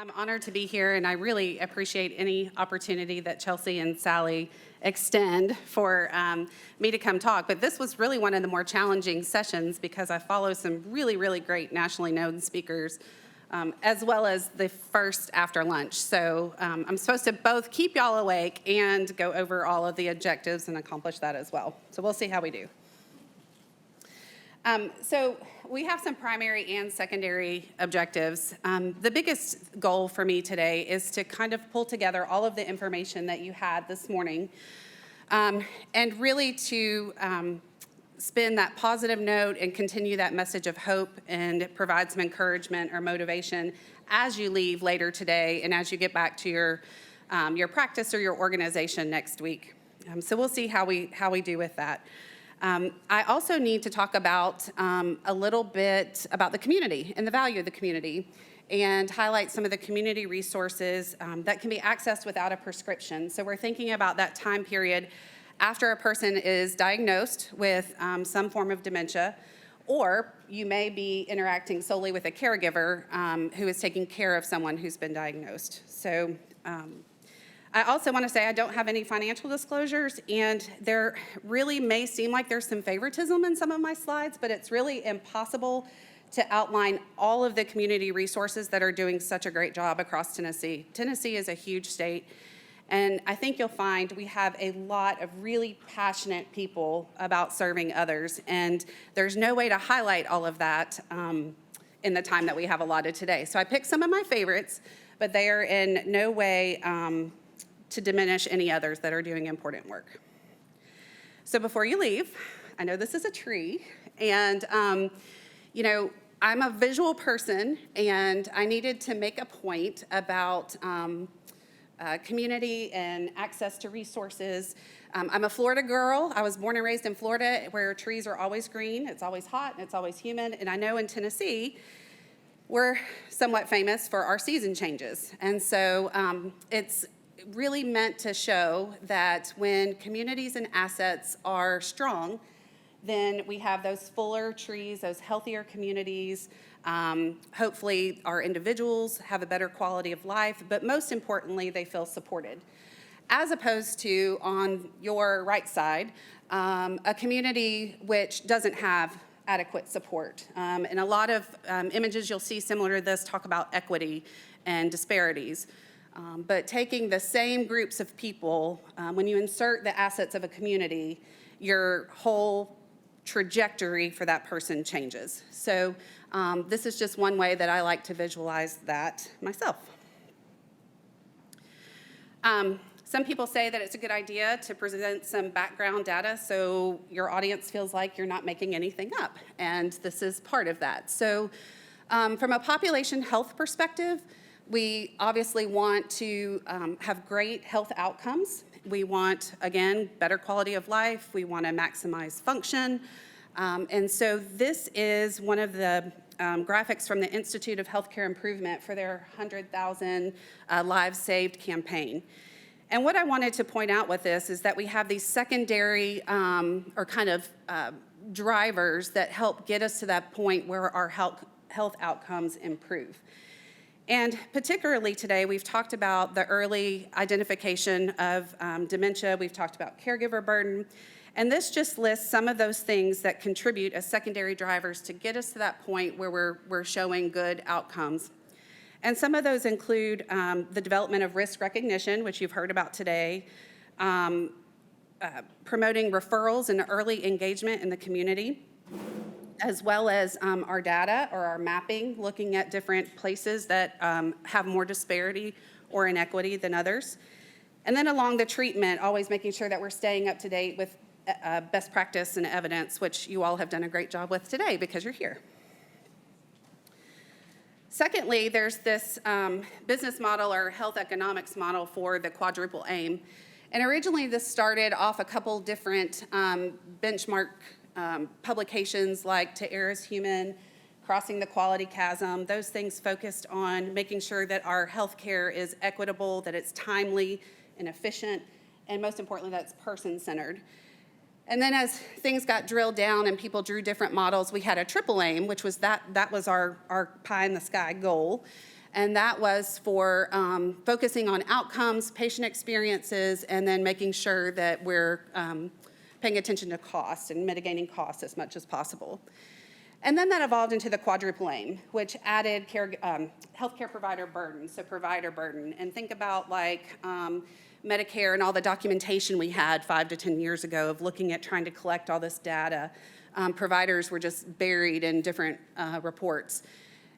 I'm honored to be here, and I really appreciate any opportunity that Chelsea and Sally extend for me to come talk. But this was really one of the more challenging sessions because I follow some really, really great nationally known speakers, as well as the first after lunch. So I'm supposed to both keep y'all awake and go over all of the objectives and accomplish that as well. So we'll see how we do. So we have some primary and secondary objectives. The biggest goal for me today is to kind of pull together all of the information that you had this morning and really to spin that positive note and continue that message of hope and provide some encouragement or motivation as you leave later today and as you get back to your practice or your organization next week. So we'll see how we do with that. I also need to talk about a little bit about the community and the value of the community and highlight some of the community resources that can be accessed without a prescription. So we're thinking about that time period after a person is diagnosed with some form of dementia, or you may be interacting solely with a caregiver who is taking care of someone who's been diagnosed. So I also want to say I don't have any financial disclosures, and there really may seem like there's some favoritism in some of my slides, but it's really impossible to outline all of the community resources that are doing such a great job across Tennessee. Tennessee is a huge state, and I think you'll find we have a lot of really passionate people about serving others, and there's no way to highlight all of that in the time that we have allotted today. So I picked some of my favorites, but they are in no way to diminish any others that are doing important work. So before you leave, I know this is a tree, and I'm a visual person, and I needed to make a point about community and access to resources. I'm a Florida girl. I was born and raised in Florida where trees are always green, it's always hot, and it's always humid, and I know in Tennessee, we're somewhat famous for our season changes. And so it's really meant to show that when communities and assets are strong, then we have those fuller trees, those healthier communities. Hopefully our individuals have a better quality of life, but most importantly, they feel supported. As opposed to, on your right side, a community which doesn't have adequate support. And a lot of images you'll see similar to this talk about equity and disparities. But taking the same groups of people, when you insert the assets of a community, your whole trajectory for that person changes. So this is just one way that I like to visualize that myself. Some people say that it's a good idea to present some background data so your audience feels like you're not making anything up, and this is part of that. So from a population health perspective, we obviously want to have great health outcomes. We want, again, better quality of life. We want to maximize function. And so this is one of the graphics from the Institute of Healthcare Improvement for their 100,000 Lives Saved campaign. And what I wanted to point out with this is that we have these secondary or kind of drivers that help get us to that point where our health outcomes improve. And particularly today, we've talked about the early identification of dementia. We've talked about caregiver burden. And this just lists some of those things that contribute as secondary drivers to get us to that point where we're showing good outcomes. And some of those include the development of risk recognition, which you've heard about today, promoting referrals and early engagement in the community, as well as our data or our mapping, looking at different places that have more disparity or inequity than others. And then along the treatment, always making sure that we're staying up to date with best practice and evidence, which you all have done a great job with today because you're here. Secondly, there's this business model or health economics model for the quadruple aim. And originally this started off a couple different benchmark publications like To Err is Human, Crossing the Quality Chasm. Those things focused on making sure that our healthcare is equitable, that it's timely and efficient, and most importantly, that it's person-centered. And then as things got drilled down and people drew different models, we had a triple aim, which was that was our pie in the sky goal. And that was for focusing on outcomes, patient experiences, and then making sure that we're paying attention to costs and mitigating costs as much as possible. And then that evolved into the quadruple aim, which added healthcare provider burden, so provider burden. And think about like Medicare and all the documentation we had 5 to 10 years ago of looking at trying to collect all this data. Providers were just buried in different reports.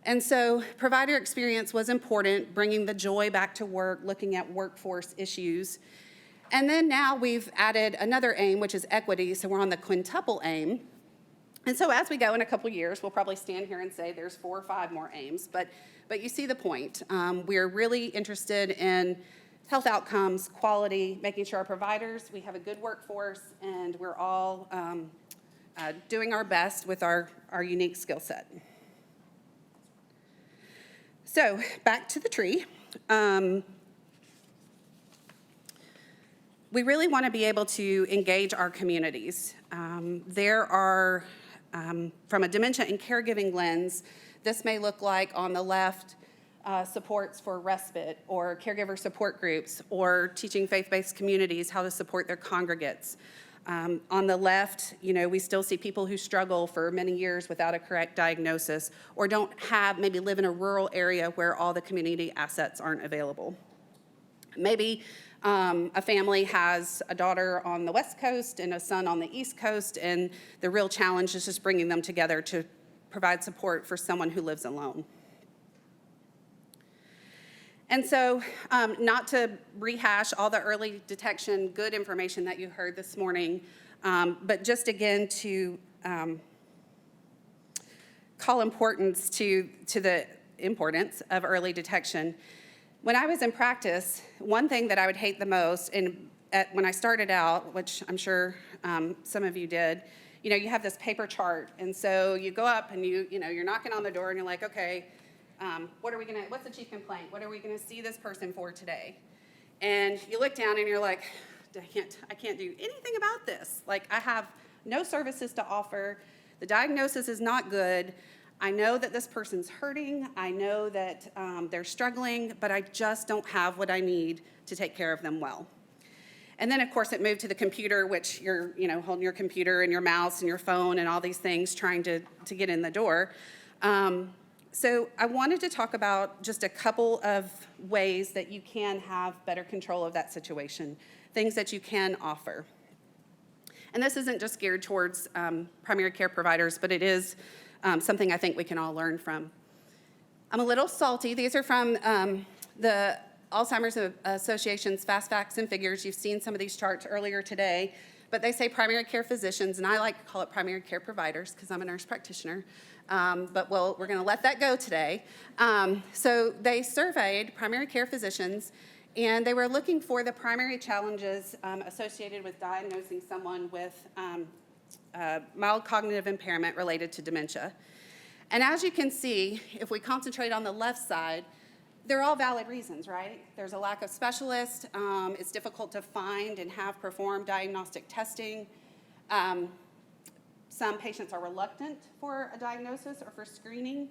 And so provider experience was important, bringing the joy back to work, looking at workforce issues. And then now we've added another aim, which is equity, so we're on the quintuple aim. And so as we go in a couple years, we'll probably stand here and say there's 4 or 5 more aims, but you see the point. We're really interested in health outcomes, quality, making sure our providers, we have a good workforce, and we're all doing our best with our unique skill set. So back to the tree. We really want to be able to engage our communities. There are, from a dementia and caregiving lens, this may look like on the left, supports for respite or caregiver support groups or teaching faith-based communities how to support their congregates. On the left, we still see people who struggle for many years without a correct diagnosis or don't have, maybe live in a rural area where all the community assets aren't available. Maybe a family has a daughter on the West Coast and a son on the East Coast, and the real challenge is just bringing them together to provide support for someone who lives alone. And so, not to rehash all the early detection good information that you heard this morning, but just again to call importance to the importance of early detection. When I was in practice, one thing that I would hate the most, and when I started out, which I'm sure some of you did, you have this paper chart, and so you go up and you're knocking on the door and you're like, okay, what's the chief complaint? What are we gonna see this person for today? And you look down and you're like, I can't do anything about this. Like, I have no services to offer. The diagnosis is not good. I know that this person's hurting. I know that they're struggling, but I just don't have what I need to take care of them well. And then, of course, it moved to the computer, which you're, holding your computer and your mouse and your phone and all these things trying to get in the door. So I wanted to talk about just a couple of ways that you can have better control of that situation, things that you can offer. And this isn't just geared towards primary care providers, but it is something I think we can all learn from. I'm a little salty. These are from the Alzheimer's Association's Fast Facts and Figures. You've seen some of these charts earlier today, but they say primary care physicians, and I like to call it primary care providers because I'm a nurse practitioner. But we're going to let that go today. So they surveyed primary care physicians, and they were looking for the primary challenges associated with diagnosing someone with mild cognitive impairment related to dementia. And as you can see, if we concentrate on the left side, they're all valid reasons, right? There's a lack of specialists. It's difficult to find and have performed diagnostic testing. Some patients are reluctant for a diagnosis or for screening.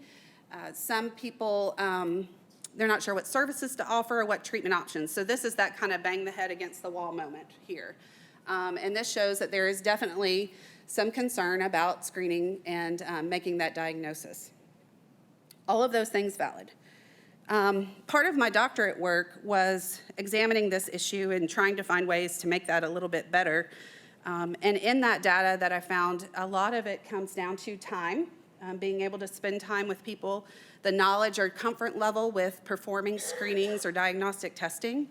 Some people, they're not sure what services to offer or what treatment options. So this is that kind of bang the head against the wall moment here. And this shows that there is definitely some concern about screening and making that diagnosis. All of those things valid. Part of my doctorate work was examining this issue and trying to find ways to make that a little bit better. And in that data that I found, a lot of it comes down to time, being able to spend time with people, the knowledge or comfort level with performing screenings or diagnostic testing,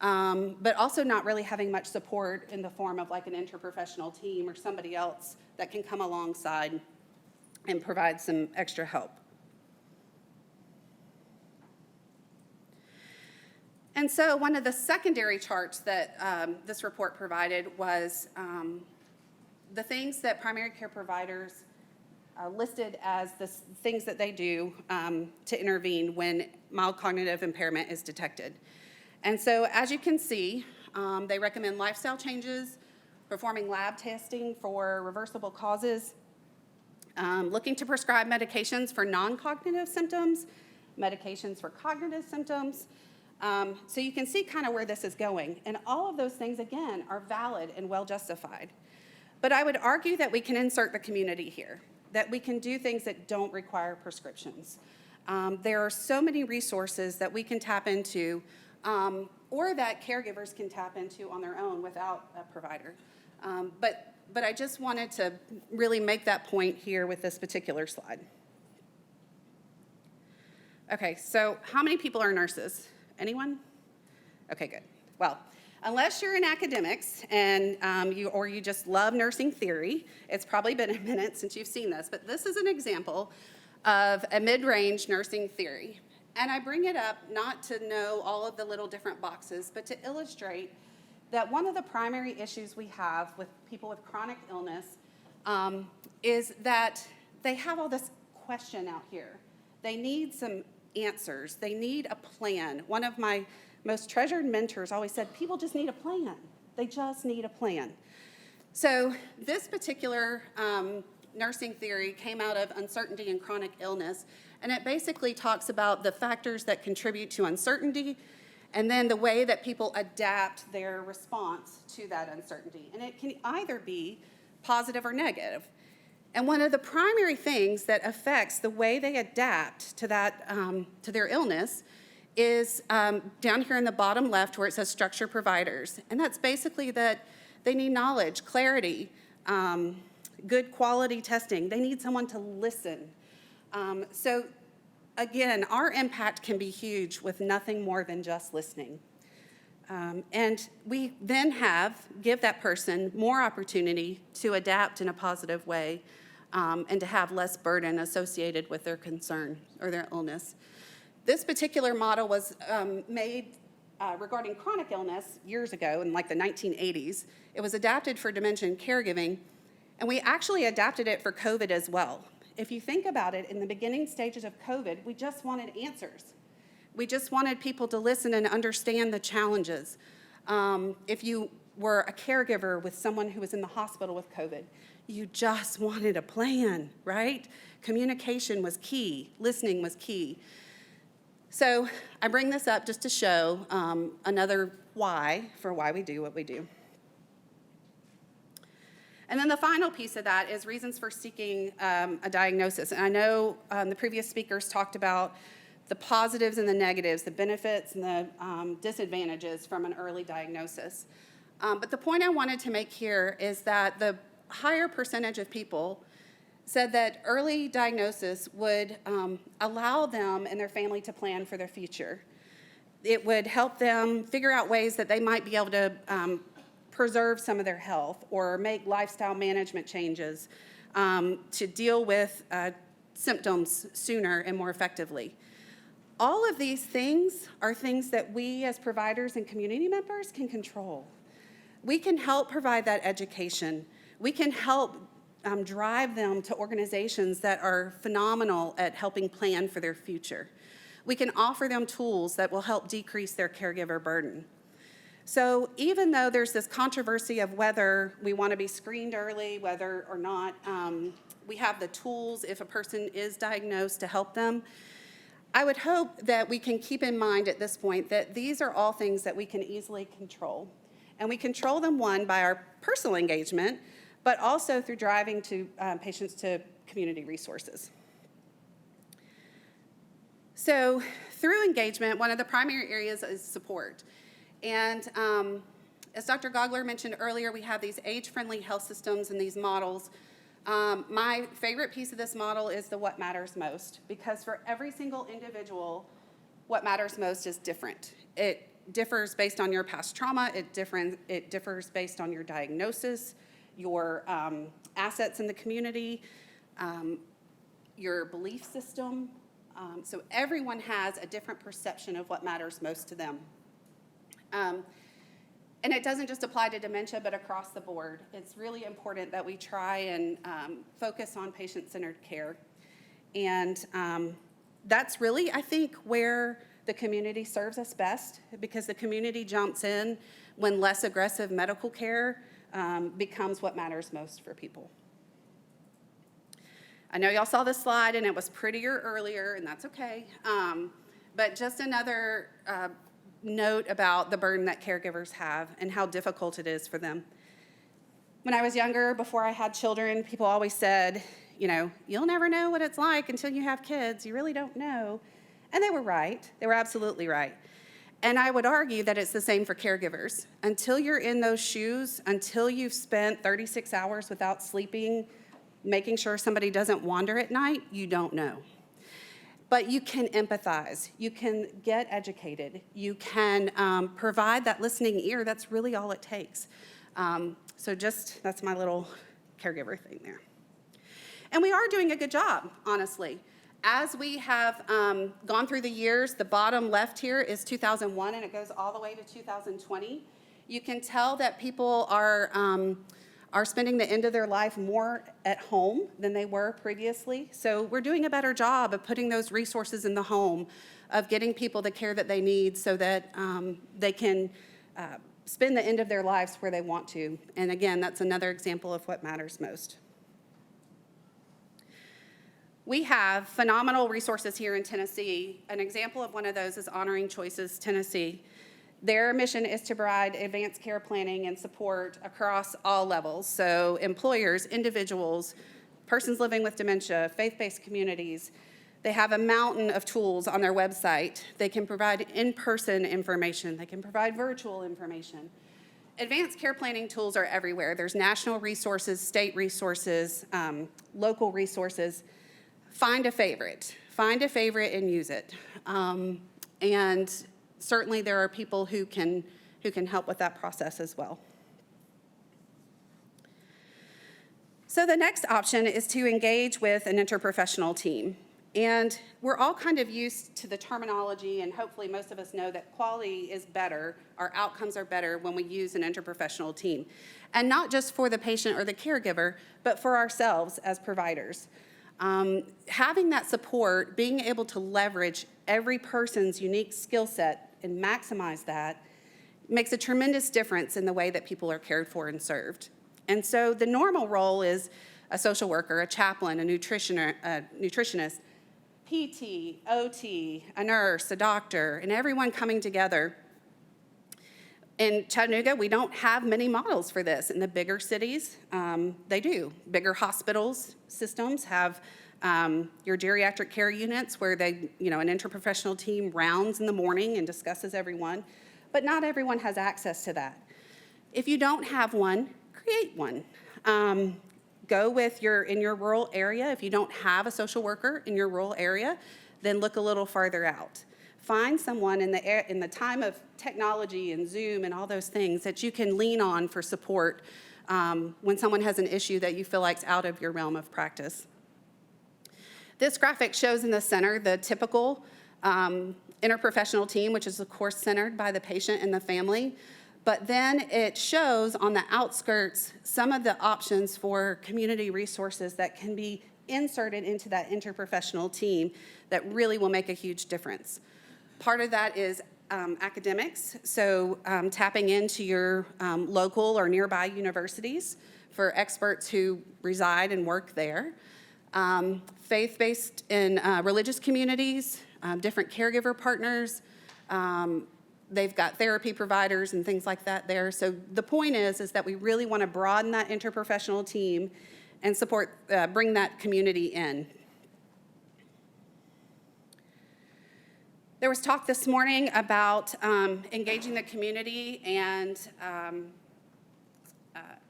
but also not really having much support in the form of like an interprofessional team or somebody else that can come alongside and provide some extra help. And so one of the secondary charts that this report provided was the things that primary care providers listed as the things that they do to intervene when mild cognitive impairment is detected. And so as you can see, they recommend lifestyle changes, performing lab testing for reversible causes, looking to prescribe medications for non-cognitive symptoms, medications for cognitive symptoms. So you can see kind of where this is going. And all of those things, again, are valid and well justified. But I would argue that we can insert the community here, that we can do things that don't require prescriptions. There are so many resources that we can tap into, or that caregivers can tap into on their own without a provider. But I just wanted to really make that point here with this particular slide. Okay, so how many people are nurses? Anyone? Okay, good. Well, unless you're in academics and you just love nursing theory, it's probably been a minute since you've seen this, but this is an example of a mid-range nursing theory. And I bring it up not to know all of the little different boxes, but to illustrate that one of the primary issues we have with people with chronic illness is that they have all this question out here. They need some answers. They need a plan. One of my most treasured mentors always said, people just need a plan. They just need a plan. So this particular nursing theory came out of uncertainty and chronic illness, and it basically talks about the factors that contribute to uncertainty and then the way that people adapt their response to that uncertainty. And it can either be positive or negative. And one of the primary things that affects the way they adapt to that, to their illness is down here in the bottom left where it says structure providers. And that's basically that they need knowledge, clarity, good quality testing. They need someone to listen. So again, our impact can be huge with nothing more than just listening. And we then give that person more opportunity to adapt in a positive way and to have less burden associated with their concern or their illness. This particular model was made regarding chronic illness years ago in like the 1980s. It was adapted for dementia and caregiving, and we actually adapted it for COVID as well. If you think about it, in the beginning stages of COVID, we just wanted answers. We just wanted people to listen and understand the challenges. If you were a caregiver with someone who was in the hospital with COVID, you just wanted a plan, right? Communication was key. Listening was key. So I bring this up just to show another why for why we do what we do. And then the final piece of that is reasons for seeking a diagnosis. And I know the previous speakers talked about the positives and the negatives, the benefits and the disadvantages from an early diagnosis. But the point I wanted to make here is that the higher percentage of people said that early diagnosis would allow them and their family to plan for their future. It would help them figure out ways that they might be able to preserve some of their health or make lifestyle management changes to deal with symptoms sooner and more effectively. All of these things are things that we as providers and community members can control. We can help provide that education. We can help drive them to organizations that are phenomenal at helping plan for their future. We can offer them tools that will help decrease their caregiver burden. So even though there's this controversy of whether we want to be screened early, whether or not we have the tools if a person is diagnosed to help them, I would hope that we can keep in mind at this point that these are all things that we can easily control. And we control them, one, by our personal engagement, but also through driving patients to community resources. So through engagement, one of the primary areas is support. And as Dr. Gogler mentioned earlier, we have these age-friendly health systems and these models. My favorite piece of this model is the what matters most, because for every single individual, what matters most is different. It differs based on your past trauma. It differs based on your diagnosis, your assets in the community, your belief system. So everyone has a different perception of what matters most to them. And it doesn't just apply to dementia, but across the board. It's really important that we try and focus on patient-centered care. And that's really, I think, where the community serves us best, because the community jumps in when less aggressive medical care becomes what matters most for people. I know y'all saw this slide and it was prettier earlier, and that's okay. But just another note about the burden that caregivers have and how difficult it is for them. When I was younger, before I had children, people always said, you know, you'll never know what it's like until you have kids. You really don't know. And they were right. They were absolutely right. And I would argue that it's the same for caregivers. Until you're in those shoes, until you've spent 36 hours without sleeping, making sure somebody doesn't wander at night, you don't know. But you can empathize. You can get educated. You can provide that listening ear. That's really all it takes. So that's my little caregiver thing there. And we are doing a good job, honestly. As we have gone through the years, the bottom left here is 2001, and it goes all the way to 2020. You can tell that people are spending the end of their life more at home than they were previously. So we're doing a better job of putting those resources in the home, of getting people the care that they need so that they can spend the end of their lives where they want to. And again, that's another example of what matters most. We have phenomenal resources here in Tennessee. An example of one of those is Honoring Choices Tennessee. Their mission is to provide advanced care planning and support across all levels. So employers, individuals, persons living with dementia, faith-based communities. They have a mountain of tools on their website. They can provide in-person information. They can provide virtual information. Advanced care planning tools are everywhere. There's national resources, state resources, local resources. Find a favorite and use it. And certainly there are people who can help with that process as well. So the next option is to engage with an interprofessional team. And we're all kind of used to the terminology, and hopefully most of us know that quality is better, our outcomes are better when we use an interprofessional team. And not just for the patient or the caregiver, but for ourselves as providers. Having that support, being able to leverage every person's unique skill set and maximize that makes a tremendous difference in the way that people are cared for and served. And so the normal role is a social worker, a chaplain, a nutritionist, PT, OT, a nurse, a doctor, and everyone coming together. In Chattanooga, we don't have many models for this. In the bigger cities, they do. Bigger hospitals, systems have your geriatric care units where an interprofessional team rounds in the morning and discusses everyone, but not everyone has access to that. If you don't have one, create one. Go with in your rural area. If you don't have a social worker in your rural area, then look a little farther out. Find someone in the time of technology and Zoom and all those things that you can lean on for support when someone has an issue that you feel like is out of your realm of practice. This graphic shows in the center the typical interprofessional team, which is of course centered by the patient and the family. But then it shows on the outskirts some of the options for community resources that can be inserted into that interprofessional team that really will make a huge difference. Part of that is academics, so tapping into your local or nearby universities for experts who reside and work there. Faith-based and religious communities, different caregiver partners. They've got therapy providers and things like that there. So the point is that we really want to broaden that interprofessional team and bring that community in. There was talk this morning about engaging the community and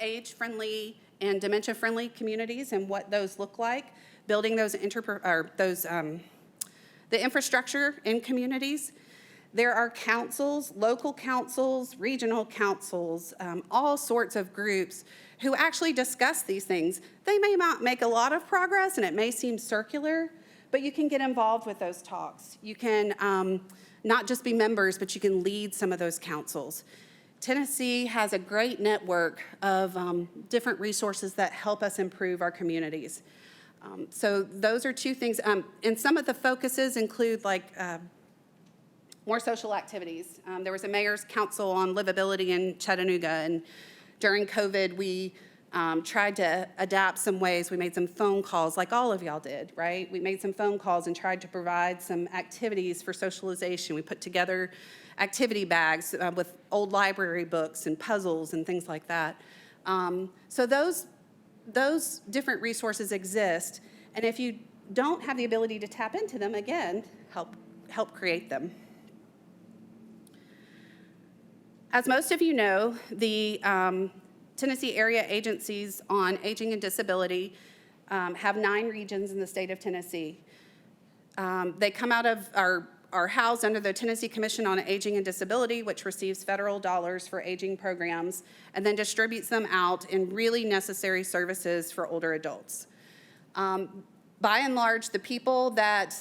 age-friendly and dementia-friendly communities and what those look like, building those the infrastructure in communities. There are councils, local councils, regional councils, all sorts of groups who actually discuss these things. They may not make a lot of progress and it may seem circular, but you can get involved with those talks. You can not just be members, but you can lead some of those councils. Tennessee has a great network of different resources that help us improve our communities. So those are two things. And some of the focuses include more social activities. There was a mayor's council on livability in Chattanooga, and during COVID, we tried to adapt some ways. We made some phone calls like all of y'all did, right? We made some phone calls and tried to provide some activities for socialization. We put together activity bags with old library books and puzzles and things like that. So those different resources exist, and if you don't have the ability to tap into them, again, help create them. As most of you know, the Tennessee Area Agencies on Aging and Disability have 9 regions in the state of Tennessee. They come out of, are housed under the Tennessee Commission on Aging and Disability, which receives federal dollars for aging programs, and then distributes them out in really necessary services for older adults. By and large, the people that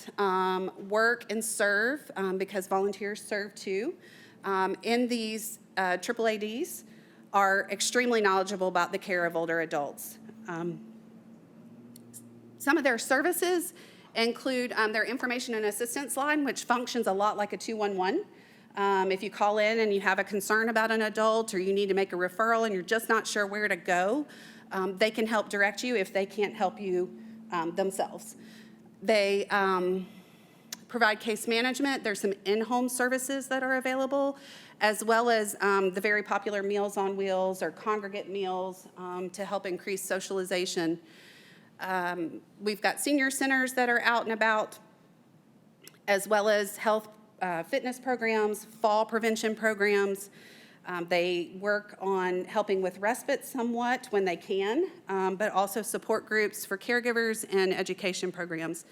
work and serve, because volunteers serve too, in these AAADs are extremely knowledgeable about the care of older adults. Some of their services include their information and assistance line, which functions a lot like a 211. If you call in and you have a concern about an adult or you need to make a referral and you're just not sure where to go, they can help direct you if they can't help you themselves. They provide case management. There's some in-home services that are available, as well as the very popular Meals on Wheels or congregate meals to help increase socialization. We've got senior centers that are out and about, as well as health fitness programs, fall prevention programs. They work on helping with respite somewhat when they can, but also support groups for caregivers and education programs.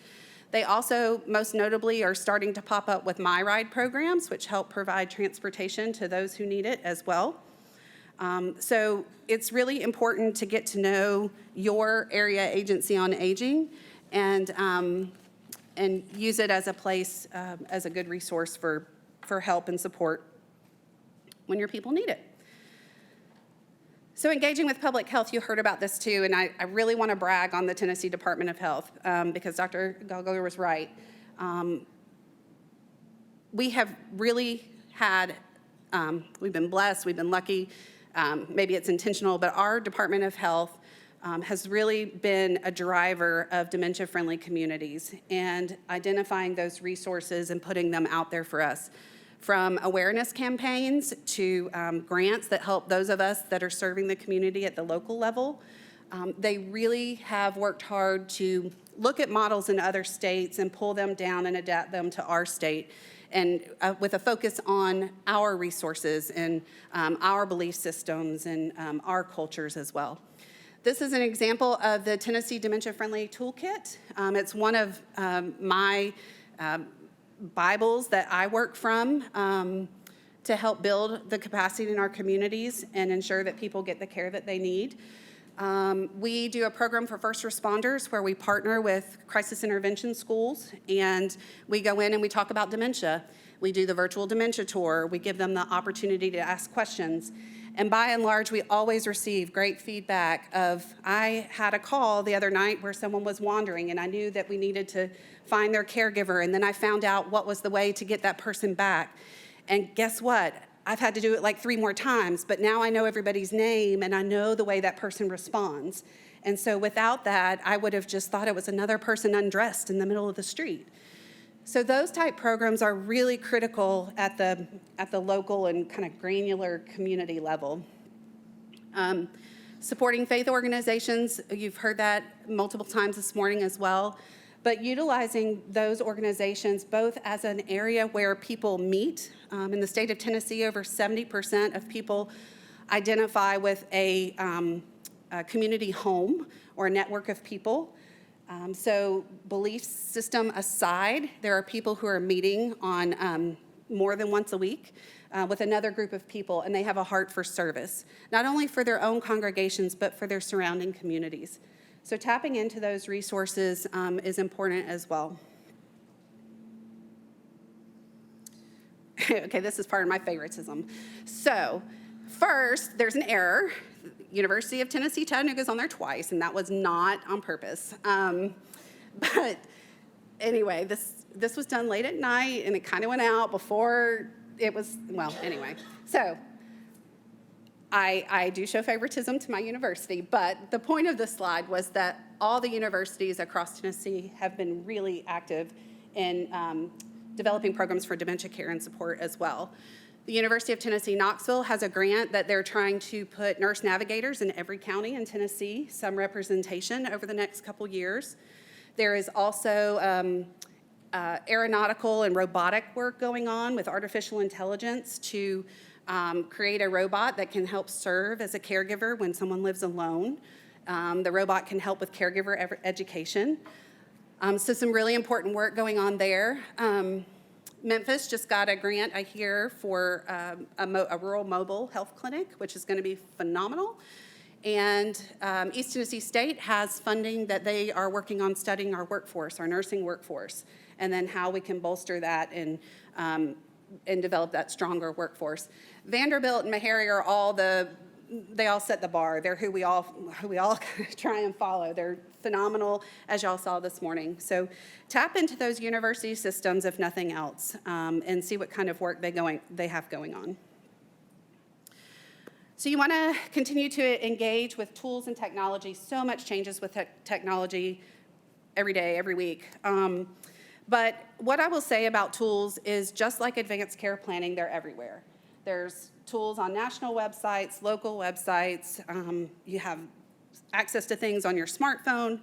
They also, most notably, are starting to pop up with My Ride programs, which help provide transportation to those who need it as well. So it's really important to get to know your area agency on aging and use it as a place, as a good resource for help and support when your people need it. So engaging with public health, you heard about this too, and I really want to brag on the Tennessee Department of Health because Dr. Gallagher was right. We have really had, we've been blessed, we've been lucky, maybe it's intentional, but our Department of Health has really been a driver of dementia-friendly communities and identifying those resources and putting them out there for us. From awareness campaigns to grants that help those of us that are serving the community at the local level. They really have worked hard to look at models in other states and pull them down and adapt them to our state, and with a focus on our resources and our belief systems and our cultures as well. This is an example of the Tennessee Dementia Friendly Toolkit. It's one of my Bibles that I work from to help build the capacity in our communities and ensure that people get the care that they need. We do a program for first responders where we partner with crisis intervention schools, and we go in and we talk about dementia. We do the virtual dementia tour. We give them the opportunity to ask questions. And by and large, we always receive great feedback of, I had a call the other night where someone was wandering and I knew that we needed to find their caregiver, and then I found out what was the way to get that person back. And guess what? I've had to do it like 3 more times, but now I know everybody's name and I know the way that person responds. And so without that, I would have just thought it was another person undressed in the middle of the street. So those type programs are really critical at the local and kind of granular community level. Supporting faith organizations, you've heard that multiple times this morning as well, but utilizing those organizations both as an area where people meet. In the state of Tennessee, over 70% of people identify with a community home or a network of people. So belief system aside, there are people who are meeting on more than once a week with another group of people, and they have a heart for service, not only for their own congregations, but for their surrounding communities. So tapping into those resources is important as well. Okay, this is part of my favoritism. So first, there's an error. University of Tennessee Chattanooga is on there twice, and that was not on purpose. But anyway, this was done late at night, and it kind of went out before it was, well, anyway. So I do show favoritism to my university, but the point of this slide was that all the universities across Tennessee have been really active in developing programs for dementia care and support as well. The University of Tennessee, Knoxville has a grant that they're trying to put nurse navigators in every county in Tennessee, some representation over the next couple years. There is also aeronautical and robotic work going on with artificial intelligence to create a robot that can help serve as a caregiver when someone lives alone. The robot can help with caregiver education. So some really important work going on there. Memphis just got a grant, I hear, for a rural mobile health clinic, which is going to be phenomenal. And East Tennessee State has funding that they are working on studying our workforce, our nursing workforce, and then how we can bolster that and develop that stronger workforce. Vanderbilt and Meharry are they all set the bar. They're who we all try and follow. They're phenomenal, as y'all saw this morning. So tap into those university systems, if nothing else, and see what kind of work they have going on. So you want to continue to engage with tools and technology. So much changes with technology every day, every week. But what I will say about tools is just like advanced care planning, they're everywhere. There's tools on national websites, local websites. You have access to things on your smartphone.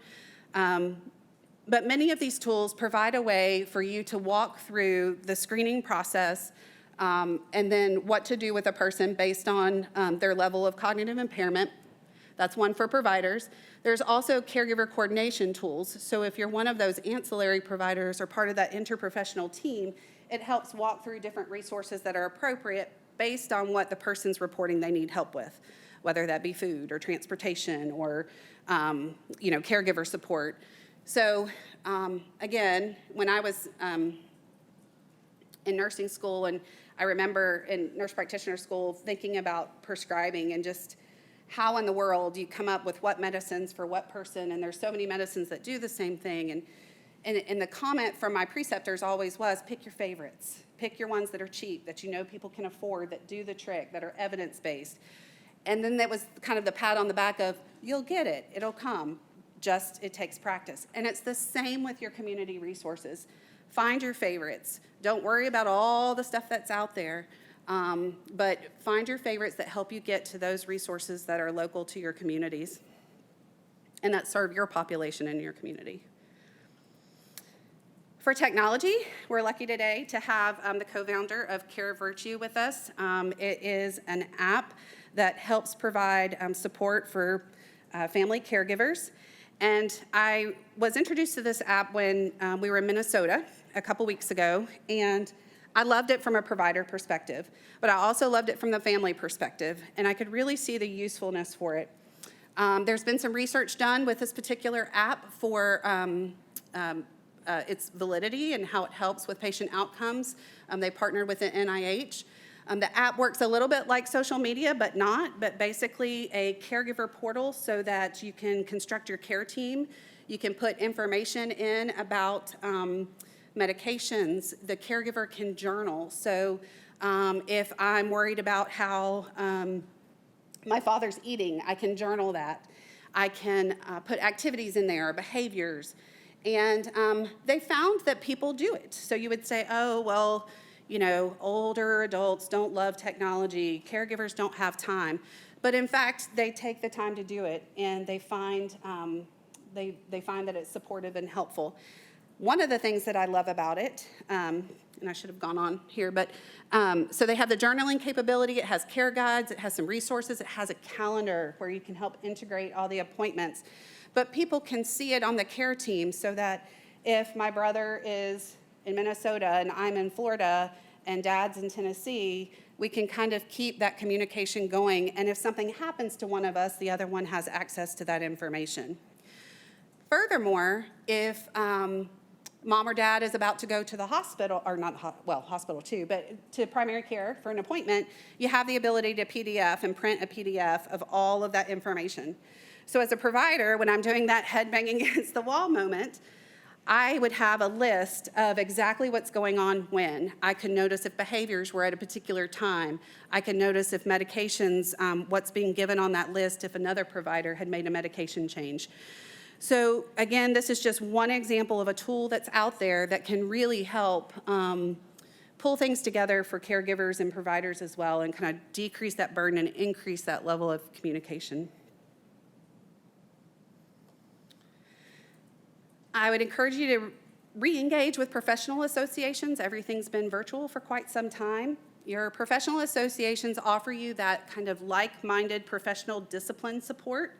But many of these tools provide a way for you to walk through the screening process and then what to do with a person based on their level of cognitive impairment. That's one for providers. There's also caregiver coordination tools. So if you're one of those ancillary providers or part of that interprofessional team, it helps walk through different resources that are appropriate based on what the person's reporting they need help with, whether that be food or transportation or caregiver support. So again, when I was in nursing school, and I remember in nurse practitioner school thinking about prescribing and just how in the world you come up with what medicines for what person, and there's so many medicines that do the same thing. And the comment from my preceptors always was, pick your favorites. Pick your ones that are cheap, that you know people can afford, that do the trick, that are evidence-based. And then that was kind of the pat on the back of, you'll get it, it'll come, just it takes practice. And it's the same with your community resources. Find your favorites. Don't worry about all the stuff that's out there, but find your favorites that help you get to those resources that are local to your communities and that serve your population in your community. For technology, we're lucky today to have the co-founder of Care Virtue with us. It is an app that helps provide support for family caregivers. And I was introduced to this app when we were in Minnesota a couple weeks ago, and I loved it from a provider perspective, but I also loved it from the family perspective, and I could really see the usefulness for it. There's been some research done with this particular app for its validity and how it helps with patient outcomes. They partnered with the NIH. The app works a little bit like social media, but not, but basically a caregiver portal so that you can construct your care team. You can put information in about medications. The caregiver can journal. So if I'm worried about how my father's eating, I can journal that. I can put activities in there, behaviors. And they found that people do it. So you would say, oh, well, older adults don't love technology, caregivers don't have time. But in fact, they take the time to do it, and they find that it's supportive and helpful. One of the things that I love about it, and I should have gone on here, but so they have the journaling capability, it has care guides, it has some resources, it has a calendar where you can help integrate all the appointments. But people can see it on the care team so that if my brother is in Minnesota and I'm in Florida and Dad's in Tennessee, we can kind of keep that communication going. And if something happens to one of us, the other one has access to that information. Furthermore, if mom or dad is about to go to the hospital, or hospital too, but to primary care for an appointment, you have the ability to PDF and print a PDF of all of that information. So as a provider, when I'm doing that head banging against the wall moment, I would have a list of exactly what's going on when. I could notice if behaviors were at a particular time. I could notice if medications, what's being given on that list, if another provider had made a medication change. So again, this is just one example of a tool that's out there that can really help pull things together for caregivers and providers as well, and kind of decrease that burden and increase that level of communication. I would encourage you to re-engage with professional associations. Everything's been virtual for quite some time. Your professional associations offer you that kind of like-minded professional discipline support.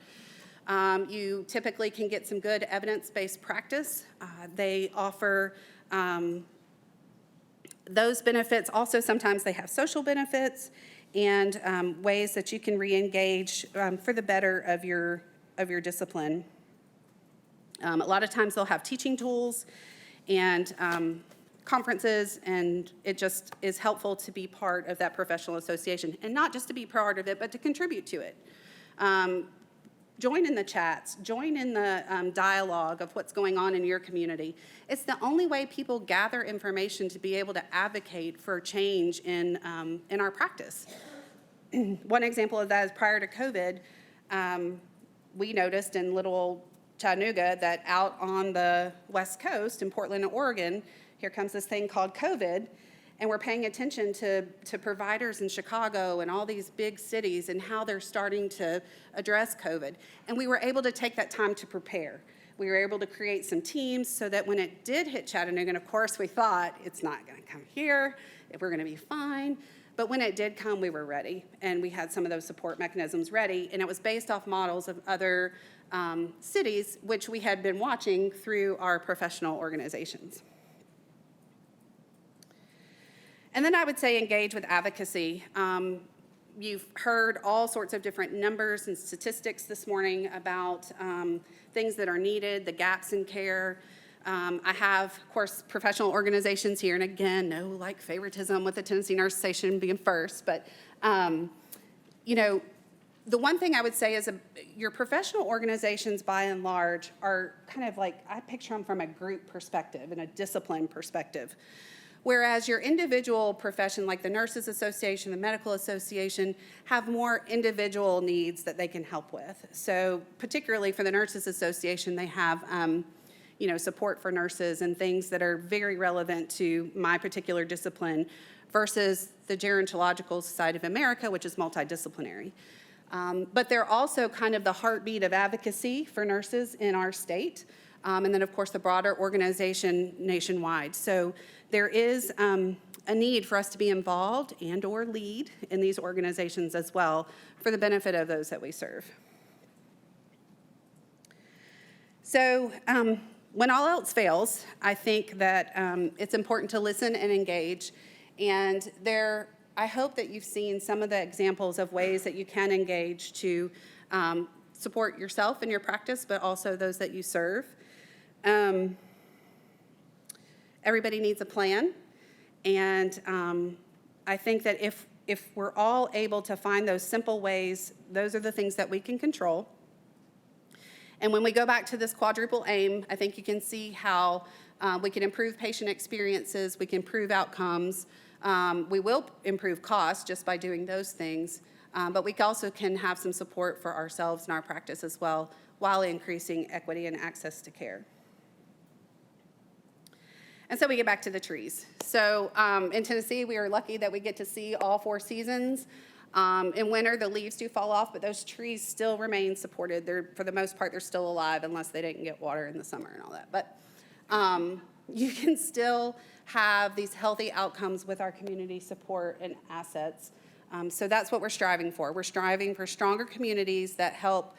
You typically can get some good evidence-based practice. They offer those benefits. Also, sometimes they have social benefits and ways that you can re-engage for the better of your discipline. A lot of times they'll have teaching tools and conferences, and it just is helpful to be part of that professional association, and not just to be part of it, but to contribute to it. Join in the chats, join in the dialogue of what's going on in your community. It's the only way people gather information to be able to advocate for change in our practice. One example of that is prior to COVID, we noticed in little Chattanooga that out on the West Coast in Portland and Oregon, here comes this thing called COVID, and we're paying attention to providers in Chicago and all these big cities and how they're starting to address COVID. And we were able to take that time to prepare. We were able to create some teams so that when it did hit Chattanooga, and of course we thought it's not going to come here, we're going to be fine. But when it did come, we were ready, and we had some of those support mechanisms ready, and it was based off models of other cities, which we had been watching through our professional organizations. And then I would say engage with advocacy. You've heard all sorts of different numbers and statistics this morning about things that are needed, the gaps in care. I have, of course, professional organizations here, and again, no like favoritism with the Tennessee Nurse Association being first, but you know, the one thing I would say is your professional organizations, by and large, are kind of like, I picture them from a group perspective and a discipline perspective. Whereas your individual profession, like the Nurses Association, the Medical Association, have more individual needs that they can help with. So particularly for the Nurses Association, they have support for nurses and things that are very relevant to my particular discipline versus the Gerontological Society of America, which is multidisciplinary. But they're also kind of the heartbeat of advocacy for nurses in our state, and then of course the broader organization nationwide. So there is a need for us to be involved and or lead in these organizations as well for the benefit of those that we serve. So when all else fails, I think that it's important to listen and engage, and I hope that you've seen some of the examples of ways that you can engage to support yourself in your practice, but also those that you serve. Everybody needs a plan, and I think that if we're all able to find those simple ways, those are the things that we can control. And when we go back to this quadruple aim, I think you can see how we can improve patient experiences, we can improve outcomes, we will improve costs just by doing those things, but we also can have some support for ourselves and our practice as well while increasing equity and access to care. And so we get back to the trees. So in Tennessee, we are lucky that we get to see all 4 seasons. In winter, the leaves do fall off, but those trees still remain supported. For the most part, they're still alive unless they didn't get water in the summer and all that. But you can still have these healthy outcomes with our community support and assets. So that's what we're striving for. We're striving for stronger communities that help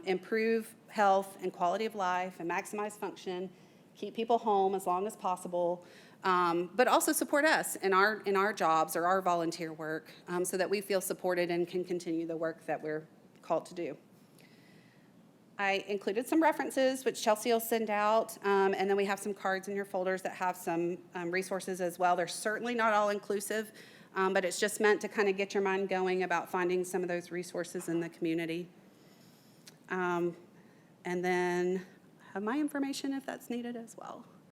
improve health and quality of life and maximize function, keep people home as long as possible, but also support us in our jobs or our volunteer work so that we feel supported and can continue the work that we're called to do. I included some references, which Chelsea will send out, and then we have some cards in your folders that have some resources as well. They're certainly not all inclusive, but it's just meant to kind of get your mind going about finding some of those resources in the community. And then I have my information if that's needed as well.